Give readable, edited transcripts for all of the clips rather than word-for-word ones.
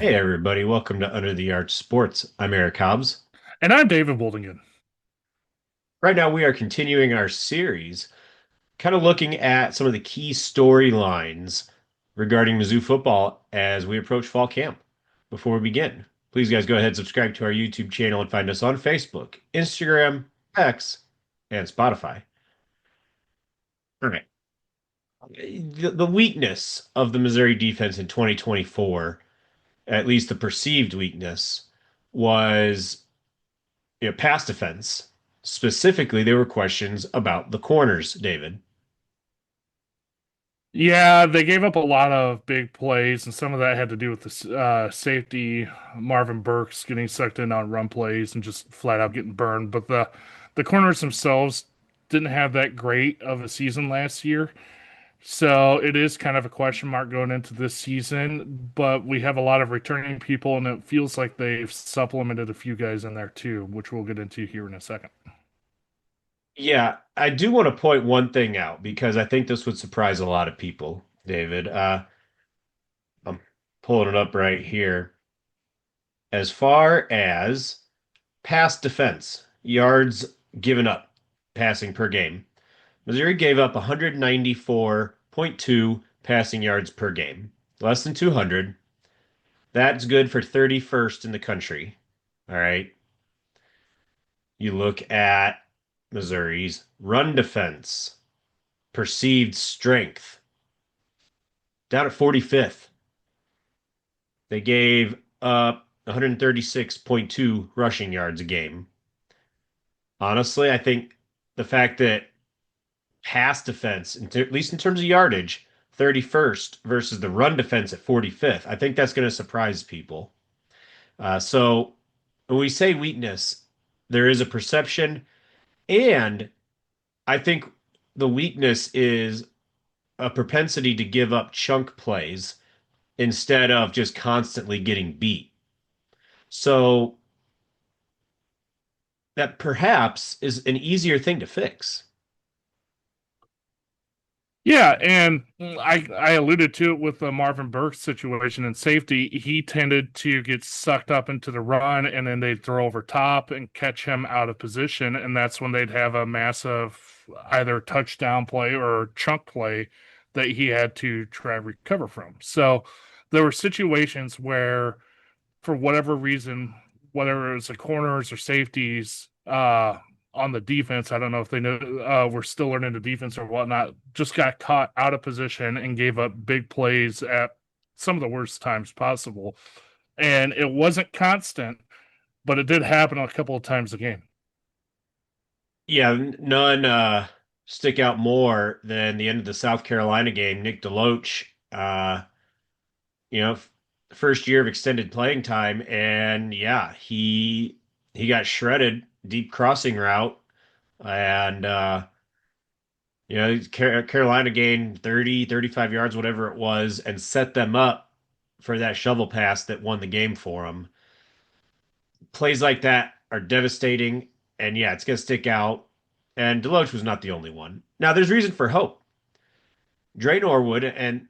Hey everybody, welcome to Under the Arch Sports. I'm Eric Hobbs. And I'm David Woldingen. Right now we are continuing our series, kind of looking at some of the key storylines regarding Mizzou football as we approach fall camp. Before we begin, please guys go ahead and subscribe to our YouTube channel and find us on Facebook, Instagram, X, and Spotify. All right. The weakness of the Missouri defense in 2024, at least the perceived weakness, was pass defense. Specifically, there were questions about the corners, David. Yeah, they gave up a lot of big plays, and some of that had to do with the safety Marvin Burks getting sucked in on run plays and just flat out getting burned. But the corners themselves didn't have that great of a season last year, so it is kind of a question mark going into this season. But we have a lot of returning people, and it feels like they've supplemented a few guys in there too, which we'll get into here in a second. Yeah, I do want to point one thing out because I think this would surprise a lot of people, David. I'm pulling it up right here. As far as pass defense, yards given up passing per game, Missouri gave up 194.2 passing yards per game, less than 200. That's good for 31st in the country. All right. You look at Missouri's run defense, perceived strength, down at 45th. They gave up 136.2 rushing yards a game. Honestly, I think the fact that pass defense, at least in terms of yardage, 31st versus the run defense at 45th, I think that's going to surprise people. So when we say weakness, there is a perception, and I think the weakness is a propensity to give up chunk plays instead of just constantly getting beat. So that perhaps is an easier thing to fix. Yeah, and I alluded to it with the Marvin Burks situation in safety. He tended to get sucked up into the run, and then they'd throw over top and catch him out of position, and that's when they'd have a massive either touchdown play or chunk play that he had to try to recover from. So there were situations where, for whatever reason, whether it was the corners or safeties, on the defense, I don't know if they know we're still learning the defense or whatnot, just got caught out of position and gave up big plays at some of the worst times possible. And it wasn't constant, but it did happen a couple of times a game. Yeah, none stick out more than the end of the South Carolina game. Nick DeLoach, you know, first year of extended playing time, and yeah, he got shredded deep crossing route, and Carolina gained 30, 35 yards, whatever it was, and set them up for that shovel pass that won the game for them. Plays like that are devastating, and yeah, it's going to stick out. And Deloach was not the only one. Now, there's reason for hope. Dre Norwood, and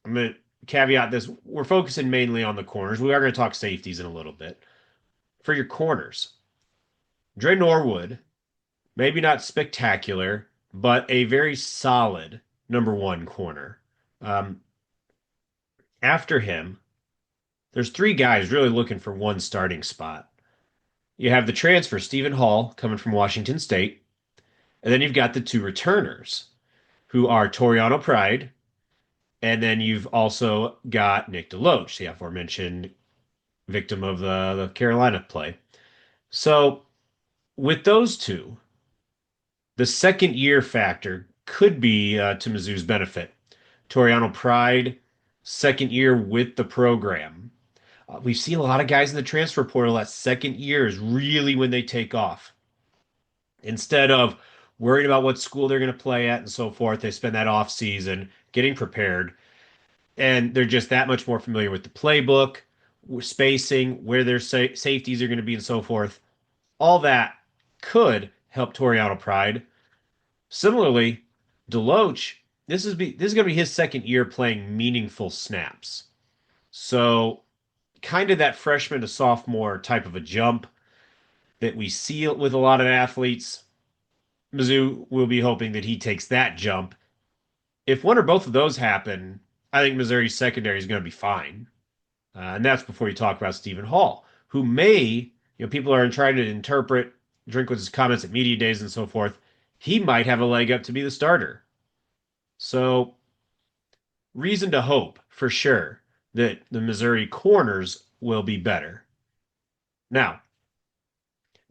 I'm going to caveat this, we're focusing mainly on the corners. We are going to talk safeties in a little bit. For your corners, Dre Norwood, maybe not spectacular, but a very solid number one corner. Um, After him, there's three guys really looking for one starting spot. You have the transfer, Stephen Hall, coming from Washington State, and then you've got the two returners, who are Toriano Pride, and then you've also got Nick DeLoach, the aforementioned victim of the Carolina play. So with those two, the second year factor could be to Mizzou's benefit. Toriano Pride, second year with the program. We've seen a lot of guys in the transfer portal that second year is really when they take off. Instead of worrying about what school they're going to play at and so forth, they spend that off season getting prepared, and they're just that much more familiar with the playbook, spacing, where their safeties are going to be, and so forth. All that could help Toriano Pride. Similarly, Deloach, this is going to be his second year playing meaningful snaps. So kind of that freshman to sophomore type of a jump that we see with a lot of athletes. Mizzou will be hoping that he takes that jump. If one or both of those happen, I think Missouri's secondary is going to be fine. And that's before you talk about Stephen Hall, who people are trying to interpret Drinkwitz's comments at media days and so forth. He might have a leg up to be the starter. So, reason to hope for sure that the Missouri corners will be better. Now,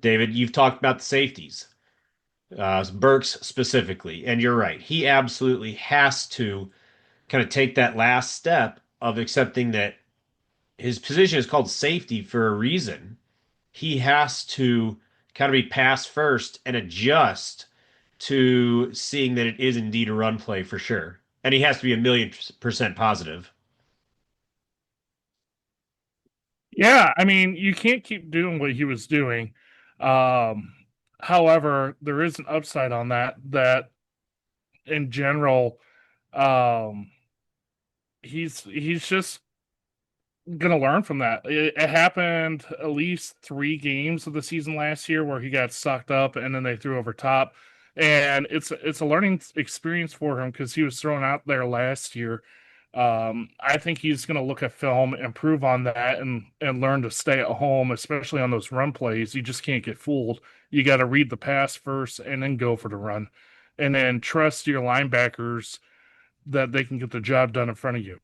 David, you've talked about the safeties, Burks specifically, and you're right. He absolutely has to kind of take that last step of accepting that his position is called safety for a reason. He has to kind of be pass first and adjust to seeing that it is indeed a run play for sure. And he has to be 1,000,000% positive. Yeah, I mean, you can't keep doing what he was doing. Um, However, there is an upside on that in general, um, he's just gonna learn from that. It happened at least 3 games of the season last year where he got sucked up and then they threw over top, and it's a learning experience for him because he was thrown out there last year. I think he's going to look at film, improve on that, and learn to stay at home, especially on those run plays. You just can't get fooled. You got to read the pass first and then go for the run, and then trust your linebackers that they can get the job done in front of you.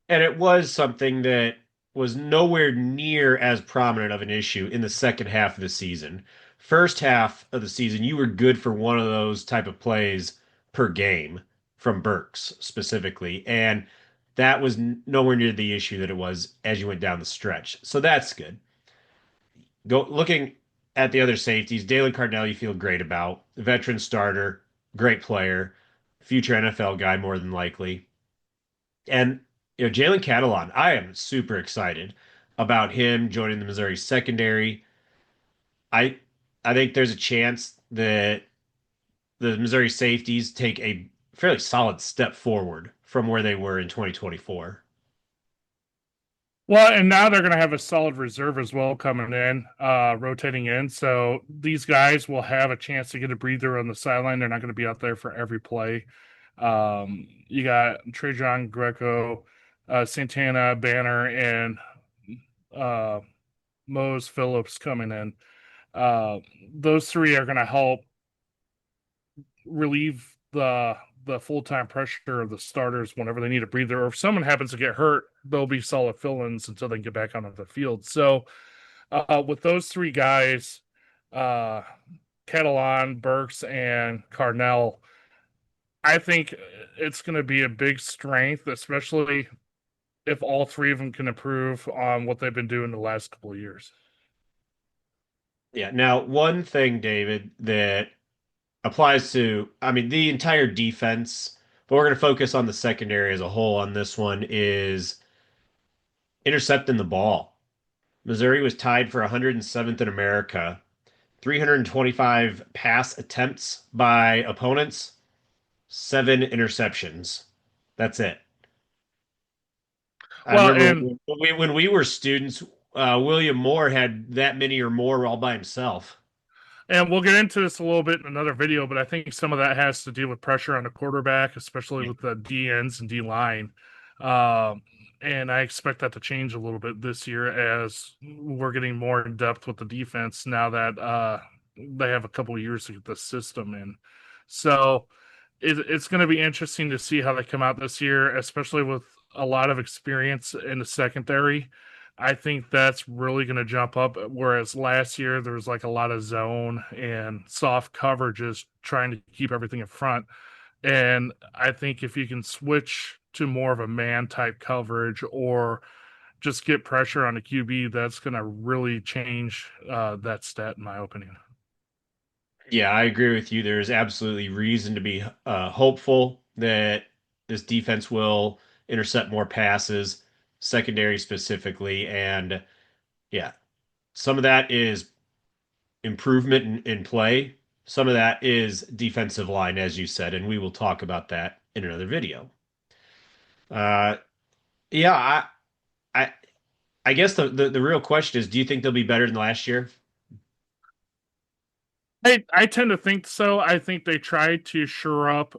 And it was something that was nowhere near as prominent of an issue in the second half of the season. First half of the season, you were good for one of those type of plays per game from Burks specifically. And that was nowhere near the issue that it was as you went down the stretch. So that's good. Go looking at the other safeties, Dalen Cardinale you feel great about. Veteran starter, great player, future NFL guy more than likely. And Jalen Catalon, I am super excited about him joining the Missouri secondary. I I think there's a chance that the Missouri safeties take a fairly solid step forward from where they were in 2024. Well, and now they're going to have a solid reserve as well coming in, rotating in. So these guys will have a chance to get a breather on the sideline. They're not going to be out there for every play. You got Trajan Greco, Santana, Banner, and uh, Mose Phillips coming in. Uh, those three are going to help relieve the full time pressure of the starters whenever they need a breather, or if someone happens to get hurt, they'll be solid fill-ins until they get back onto the field. So with those three guys, uh, Catalan, Burks, and Carnell, I think it's going to be a big strength, especially if all three of them can improve on what they've been doing the last couple of years. Yeah. Now, one thing, David, that applies to, I mean, the entire defense, but we're going to focus on the secondary as a whole on this one is intercepting the ball. Missouri was tied for 107th in America, 325 pass attempts by opponents, 7 interceptions. That's it. I Well, remember and when we were students, William Moore had that many or more all by himself. And we'll get into this a little bit in another video, but I think some of that has to do with pressure on the quarterback, especially Yeah. with the D ends and D line. Um, and I expect that to change a little bit this year as we're getting more in depth with the defense now that they have a couple of years to get the system in. So it's going to be interesting to see how they come out this year, especially with a lot of experience in the secondary. I think that's really going to jump up. Whereas last year there was like a lot of zone and soft coverages trying to keep everything in front. And I think if you can switch to more of a man type coverage or just get pressure on the QB, that's going to really change that stat, in my opinion. Yeah, I agree with you. There's absolutely reason to be hopeful that this defense will intercept more passes, secondary specifically. And yeah, some of that is improvement in play. Some of that is defensive line, as you said, and we will talk about that in another video. Uh, yeah, I I guess the real question is, do you think they'll be better than last year? I tend to think so. I think they tried to shore up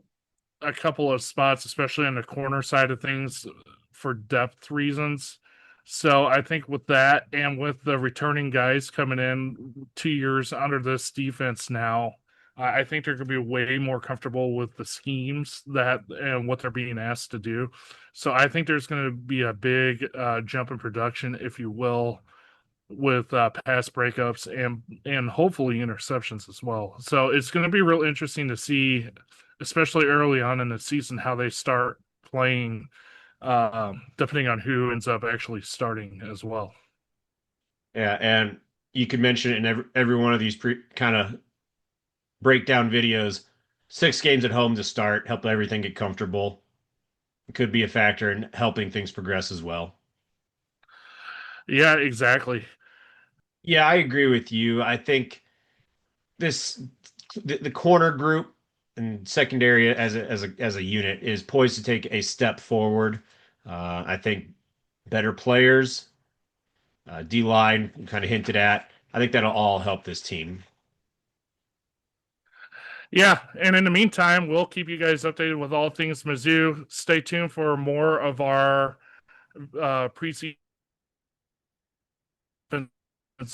a couple of spots, especially on the corner side of things, for depth reasons. So I think with that and with the returning guys coming in 2 years under this defense now, I think they're going to be way more comfortable with the schemes that and what they're being asked to do. So I think there's going to be a big jump in production, if you will, with pass breakups and hopefully interceptions as well. So it's going to be real interesting to see, especially early on in the season, how they start playing, depending on who ends up actually starting as well. Yeah, and you could mention it in every one of these kind of breakdown videos. 6 games at home to start, help everything get comfortable. It could be a factor in helping things progress as well. Yeah, exactly. Yeah, I agree with you. I think this the corner group and secondary as a unit is poised to take a step forward. I think better players, D line kind of hinted at. I think that'll all help this team. Yeah, and in the meantime, we'll keep you guys updated with all things Mizzou. Stay tuned for more of our preseason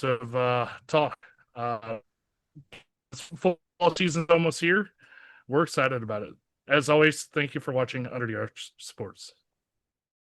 of talk. Uh, Football season's almost here. We're excited about it. As always, thank you for watching Under the Arch Sports.